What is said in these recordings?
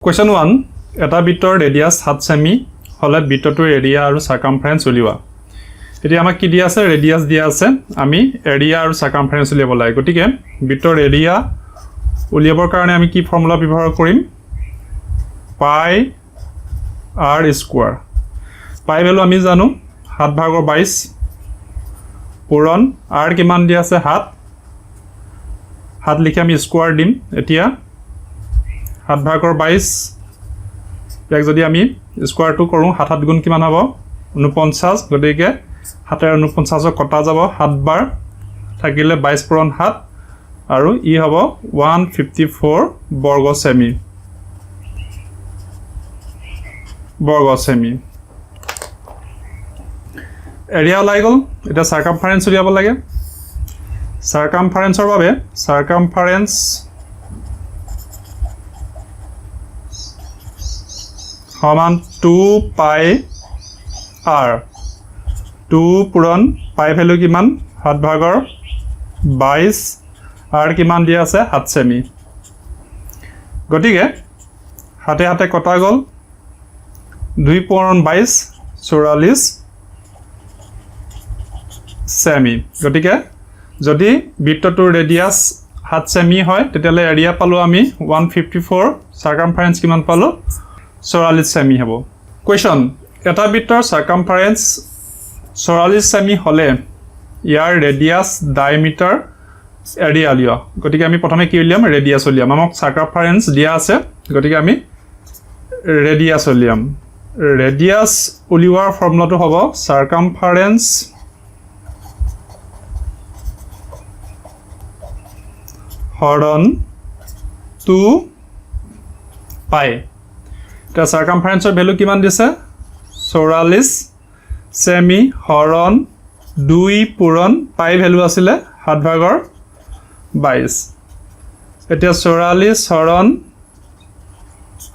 Question 1. এটা বৃত্তৰ ৰেডিয়াস 7 semi হলে বৃত্তটোৰ area আৰু সাৰ্কামফাৰেন্স উলিওৱা। এতিয়া আমাক কি দিয়া আছে? ৰেডিয়াস দিয়া আছে। আমি এৰিয়া আৰু সাৰ্কামফাৰেন্স উলিয়াব লাগে। গতিকে বৃত্তৰ এৰিয়া উলিয়াবৰ কাৰণে আমি কি ফৰ্মুলা ব্যৱহাৰ কৰিম? পাই r স্কয়াৰ। পাই ভ্যালু আমি জানো 7/22 পূৰণ r কিমান দিয়া আছে 7 লিখি আমি স্কয়াৰ দিম। এতিয়া 7/22 ইয়াক যদি আমি স্কয়াৰটো কৰো 7 গুণ কিমান হ'ব 49 গতিকে 7 আৰু 49 কটা যাব 7 বাৰ থাকিলে 22 পূৰণ 7 আৰু ই হ'ব 154 বৰ্গ সেমি এৰিয়া ওলাই গ'ল। এটা সাৰ্কামফাৰেন্স উলিয়াব লাগে। সাৰ্কামফাৰেন্সৰ বাবে সাৰ্কামফাৰেন্স সমান 2 পাই r 2 পূৰণ পাই ভ্যালু কিমান 7/22 r কিমান দিয়া আছে 7 সেমি। গতিকে হাতে হাতে কটা গ'ল 2 পূৰণ 22 44 সেমি। গতিকে যদি বৃত্তটোৰ ৰেডিয়াস 7 সেমি হয় তেতিয়ালে এৰিয়া পালো আমি 154 সাৰ্কামফাৰেন্স কিমান পালো 44 সেমি হ'ব। কোৱেশ্চন এটা বৃত্তৰ সাৰ্কামফাৰেন্স 44 সেমি হলে ইয়াৰ ৰেডিয়াস ডায়ামিটাৰ এৰিয়া উলিওৱা। গতিকে আমি প্ৰথমে কি উলিয়াম? ৰেডিয়াস উলিয়াম। আমাক সাৰ্কামফাৰেন্স দিয়া আছে গতিকে আমি ৰেডিয়াস উলিয়াম। ৰেডিয়াস উলিওৱাৰ ফৰ্মুলাটো হ'ব সাৰ্কামফাৰেন্স হৰণ 2 পাই। এটা সাৰ্কামফাৰেন্সৰ ভ্যালু কিমান দিছে 44 সেমি হৰণ 2 পূৰণ পাই ভ্যালু আছিলে 7/22। এতিয়া 44 হৰণ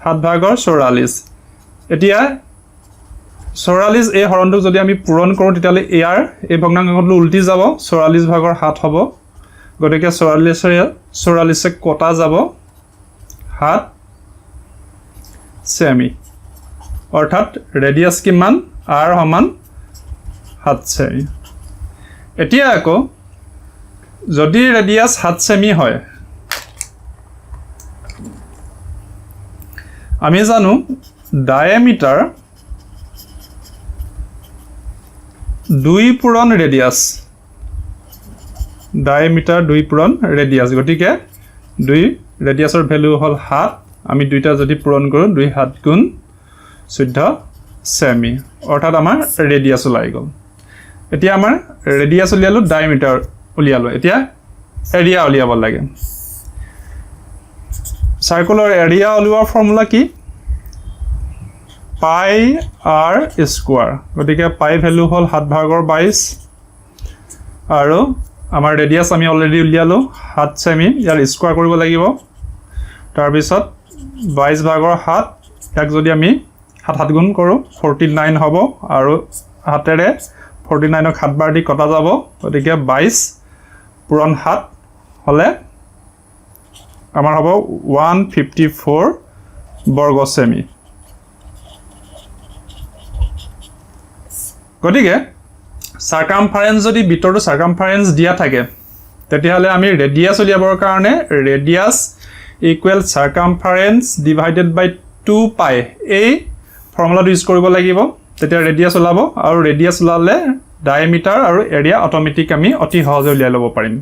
7/44। এতিয়া 44 এই হৰণটো যদি আমি পূৰণ কৰো তেতিয়ালে ইয়াৰ এই ভগ্নাংশটো উল্টি যাব 44/7 হ'ব। গতিকে 44 কটা যাব 7 সেমি অৰ্থাৎ ৰেডিয়াস কিমান r সমান 7 সেমি। এতিয়া আকৌ যদি ৰেডিয়াস 7 সেমি হয় আমি জানো ডায়ামিটাৰ 2 পূৰণ ৰেডিয়াস ডায়ামিটাৰ 2 পূৰণ ৰেডিয়াস। গতিকে 2 ৰেডিয়াসৰ ভ্যালু হল 7 আমি দুইটা যদি পূৰণ কৰো 2 7 গুণ 14 সেমি অৰ্থাৎ আমাৰ ৰেডিয়াস ওলাই গ'ল। এতিয়া আমাৰ ৰেডিয়াস উলিয়ালো ডায়ামিটাৰ উলিয়ালো। এতিয়া এৰিয়া উলিয়াব লাগে। সাৰ্কুলাৰ এৰিয়া উলিওৱাৰ ফৰ্মুলা কি? পাই r স্কয়াৰ। গতিকে পাই ভ্যালু হল 7/22 আৰু আমাৰ ৰেডিয়াস আমি অলৰেডি উলিয়ালো 7 সেমি। ইয়াৰ স্কয়াৰ কৰিব লাগিব। তাৰ পিছত 22/7 ইয়াক যদি আমি 7 গুণ কৰো 49 হ'ব আৰু হাতেৰে 49ক 7 বাৰ দি কটা যাব। গতিকে 22 পূৰণ 7 হলে আমাৰ হ'ব 154 বৰ্গ সেমি। গতিকে সাৰ্কামফাৰেন্স যদি বৃত্তটো সাৰ্কামফাৰেন্স দিয়া থাকে তেতিয়াহলে আমি ৰেডিয়াস উলিয়াবৰ কাৰণে ৰেডিয়াস ইকুৱেল সাৰ্কামফাৰেন্স ডিভাইডেড বাই 2 পাই এই ফৰ্মুলাটো ইউজ কৰিব লাগিব। তেতিয়া ৰেডিয়াস ওলাব আৰু ৰেডিয়াস ওলালে ডায়ামিটাৰ আৰু এৰিয়া অটোমেটিক আমি অতি সহজে উলিয়াই ল'ব পাৰিম।